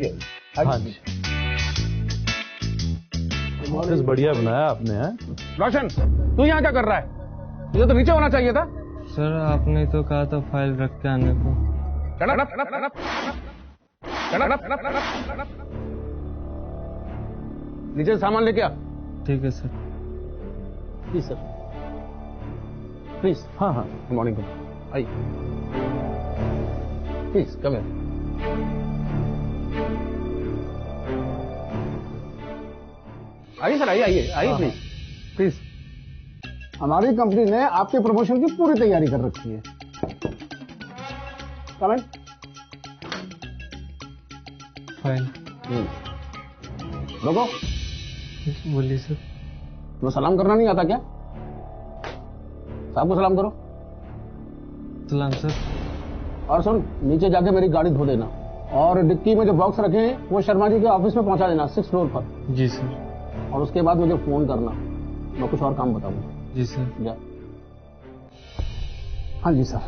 हाँ जी, ऑफिस बढ़िया बनाया आपने। है रोशन, तू यहाँ क्या कर रहा है? तुझे तो नीचे होना चाहिए था। सर आपने तो कहा था फाइल रख के आने को। नीचे से सामान लेके आ। ठीक है सर। Please sir, please. हाँ हाँ, गुड मॉर्निंग। आइए, प्लीज कम हियर। आइए सर, आइए आइए आइए, प्लीज प्लीज। हमारी कंपनी ने आपके प्रमोशन की पूरी तैयारी कर रखी है। कमेंट। फाइल लोगो, बोलिए सर। तुम्हें सलाम करना नहीं आता क्या? साहब को सलाम करो। सलाम सर। और सुन, नीचे जाके मेरी गाड़ी धो देना और डिक्की में जो बॉक्स रखे हैं वो शर्मा जी के ऑफिस में पहुंचा देना, 6th फ्लोर पर। जी सर। और उसके बाद मुझे फोन करना, मैं कुछ और काम बताऊंगा। जी सर। जा। हाँ जी सर।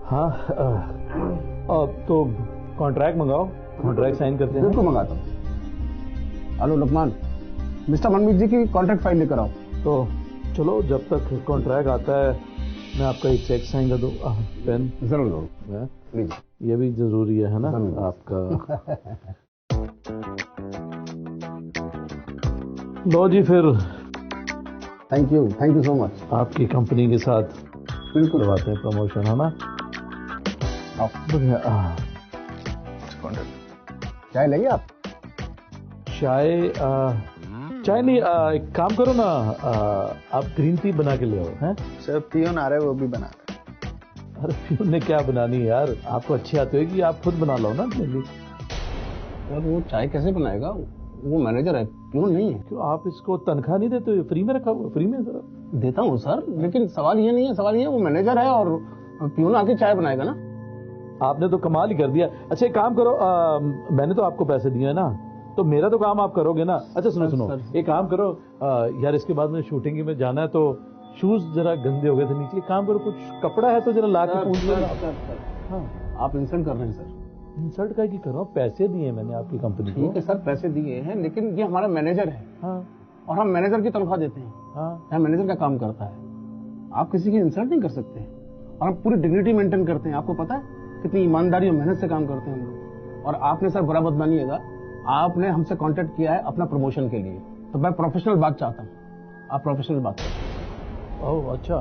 हाँ अब तो कॉन्ट्रैक्ट मंगाओ, कॉन्ट्रैक्ट साइन करते हैं। बिल्कुल मंगाता हूँ। हेलो लुकमान, मिस्टर मनमीत जी की कॉन्ट्रैक्ट फाइल लेकर आओ। तो चलो, जब तक कॉन्ट्रैक्ट आता है मैं आपका एक चेक साइन कर दूँ। पेन जरूर जरूर, लीजिए। ये भी जरूरी है ना आपका। लो जी, फिर थैंक यू सो मच। आपकी कंपनी के साथ बिल्कुल करवाते हैं प्रमोशन, है ना। आओ। चाय लेंगे आप? चाय नहीं, एक काम करो ना, आप ग्रीन टी बना के ले आओ। हैं सर पियोन आ रहा है, वो भी बना रहा है। अरे पियून ने क्या बनानी है यार, आपको अच्छी आती होगी, आप खुद बना लो ना अपने लिए। और वो चाय कैसे बनाएगा? वो मैनेजर है, पियून नहीं है। क्यों आप इसको तनख्वाह नहीं देते? फ्री में रखा हुआ? फ्री में सर देता हूँ सर, लेकिन सवाल ये नहीं है। सवाल ये वो मैनेजर है और पियून आके चाय बनाएगा ना। आपने तो कमाल ही कर दिया। अच्छा एक काम करो, मैंने तो आपको पैसे दिए हैं ना, तो मेरा तो काम आप करोगे ना। अच्छा सुनो, एक काम करो यार, इसके बाद में शूटिंग में जाना है तो शूज जरा गंदे हो गए थे नीचे। एक काम करो, कुछ कपड़ा है तो जरा ला के पूछ लो। हाँ, आप इंसल्ट कर रहे हैं सर। इंसल्ट का की कर रहा हूँ, पैसे दिए मैंने आपकी कंपनी को। ठीक है सर, पैसे दिए हैं, लेकिन ये हमारा मैनेजर है। हाँ, और हम मैनेजर की तनख्वाह देते हैं। हाँ, यहाँ मैनेजर का काम करता है। आप किसी की इंसल्ट नहीं कर सकते। और हम पूरी डिग्निटी मेंटेन करते हैं। आपको पता है कितनी ईमानदारी और मेहनत से काम करते हैं हम लोग। और आपने सर बुरा मत मानिएगा, आपने हमसे कांटेक्ट किया है अपना प्रमोशन के लिए, तो मैं प्रोफेशनल बात चाहता हूँ। आप प्रोफेशनल बात करें। ओह अच्छा,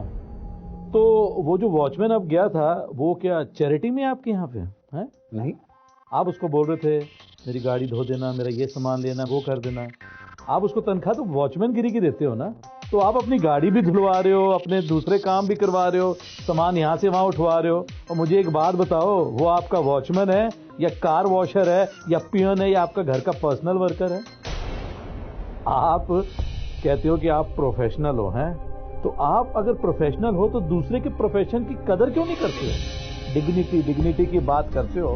तो वो जो वॉचमैन अब गया था वो क्या चैरिटी में आपके यहाँ पे है? नहीं, आप उसको बोल रहे थे मेरी गाड़ी धो देना, मेरा ये सामान लेना, वो कर देना। आप उसको तनख्वाह तो वॉचमैन गिरी की देते हो ना, तो आप अपनी गाड़ी भी धुलवा रहे हो, अपने दूसरे काम भी करवा रहे हो, सामान यहाँ से वहाँ उठवा रहे हो। और मुझे एक बात बताओ, वो आपका वॉचमैन है या कार वॉशर है या पियन है या आपका घर का पर्सनल वर्कर है? आप कहते हो कि आप प्रोफेशनल हो, हैं तो आप अगर प्रोफेशनल हो तो दूसरे के प्रोफेशन की कदर क्यों नहीं करते हो? डिग्निटी की बात करते हो,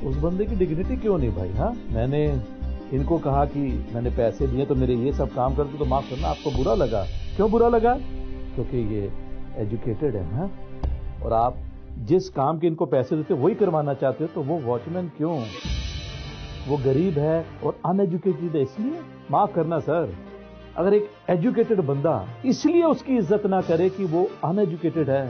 उस बंदे की डिग्निटी क्यों नहीं भाई? हाँ, मैंने इनको कहा कि मैंने पैसे दिए तो मेरे ये सब काम कर दो, तो माफ करना आपको बुरा लगा। क्यों बुरा लगा? क्योंकि ये एजुकेटेड है। हाँ, और आप जिस काम के इनको पैसे देते हो वही करवाना चाहते हो, तो वो वॉचमैन क्यों? वो गरीब है और अनएजुकेटेड है, इसलिए। माफ करना सर, अगर एक एजुकेटेड बंदा इसलिए उसकी इज्जत ना करे कि वो अनएजुकेटेड है,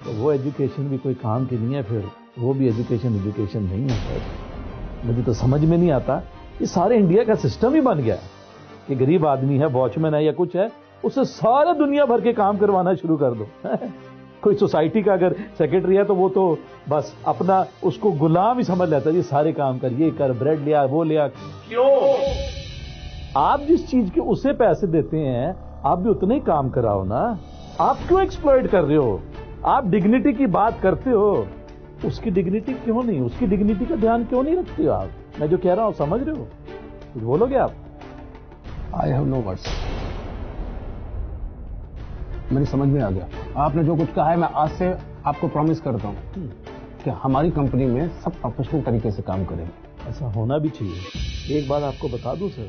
तो वो एजुकेशन भी कोई काम की नहीं है, फिर वो भी एजुकेशन नहीं है सर। मुझे तो समझ में नहीं आता, ये सारे इंडिया का सिस्टम ही बन गया कि गरीब आदमी है, वॉचमैन है या कुछ है, उससे सारे दुनिया भर के काम करवाना शुरू कर दो। कोई सोसाइटी का अगर सेक्रेटरी है तो वो तो बस अपना उसको गुलाम ही समझ लेता है, ये सारे काम कर, ये कर, ब्रेड लिया, वो लिया। क्यों? आप जिस चीज के उसे पैसे देते हैं आप भी उतने ही काम कराओ ना। आप क्यों एक्सप्लॉइट कर रहे हो? आप डिग्निटी की बात करते हो, उसकी डिग्निटी क्यों नहीं, उसकी डिग्निटी का ध्यान क्यों नहीं रखते हो आप? मैं जो कह रहा हूं समझ रहे हो? कुछ बोलोगे आप? I have no words. मेरी समझ में आ गया आपने जो कुछ कहा है। मैं आज से आपको प्रॉमिस करता हूं कि हमारी कंपनी में सब प्रोफेशनल तरीके से काम करेंगे। ऐसा होना भी चाहिए। एक बात आपको बता दूं सर,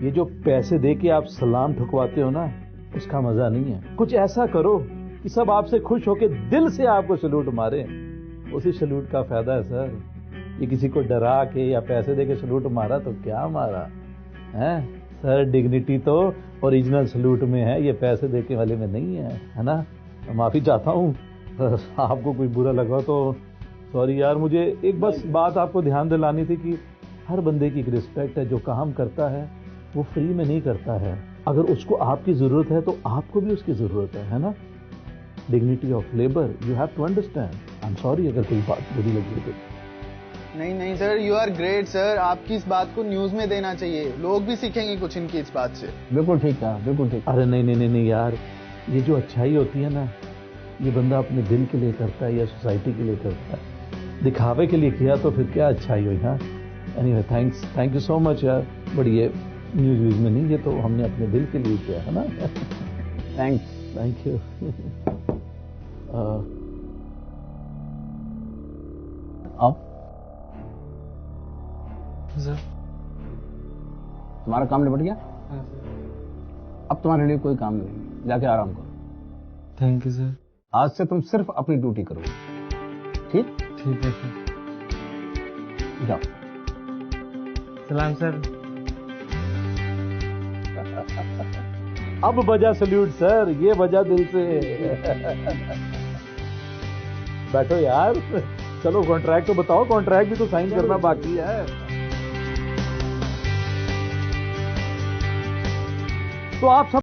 ये जो पैसे दे के आप सलाम ठुकवाते हो ना, उसका मजा नहीं है। कुछ ऐसा करो कि सब आपसे खुश होकर दिल से आपको सैल्यूट मारे, उसी सैल्यूट का फायदा है सर। ये किसी को डरा के या पैसे दे के सलूट मारा तो क्या मारा है सर। डिग्निटी तो ओरिजिनल सलूट में है, ये पैसे देके वाले में नहीं है ना। माफी चाहता हूँ, आपको कोई बुरा लगा तो सॉरी यार। मुझे एक बस बात आपको ध्यान दिलानी थी कि हर बंदे की एक रिस्पेक्ट है। जो काम करता है वो फ्री में नहीं करता है। अगर उसको आपकी जरूरत है तो आपको भी उसकी जरूरत है ना। Dignity of labour you have to understand. I am sorry अगर कोई बात बुरी लगी तो। नहीं नहीं sir, you are great sir. आपकी इस बात को न्यूज में देना चाहिए, लोग भी सीखेंगे कुछ इनकी इस बात से। बिल्कुल ठीक है, बिल्कुल ठीक। अरे नहीं यार, ये जो अच्छाई होती है ना, ये बंदा अपने दिल के लिए करता है या सोसाइटी के लिए करता है। दिखावे के लिए किया तो फिर क्या अच्छाई हुई। हाँ anyway thank you so much यार। बट ये न्यूज व्यूज में नहीं, ये तो हमने अपने दिल के लिए किया है ना। Thank you. अब सर। तुम्हारा काम निपट गया, हाँ सर। अब तुम्हारे लिए कोई काम नहीं, जाके आराम करो। Thank you sir. आज से तुम सिर्फ अपनी ड्यूटी करो, ठीक? ठीक है सर। जाओ। सलाम सर। अब बजा सल्यूट सर, ये बजा दिल से। बैठो यार, चलो कॉन्ट्रैक्ट तो बताओ, कॉन्ट्रैक्ट भी तो साइन करना बाकी है। तो आप सब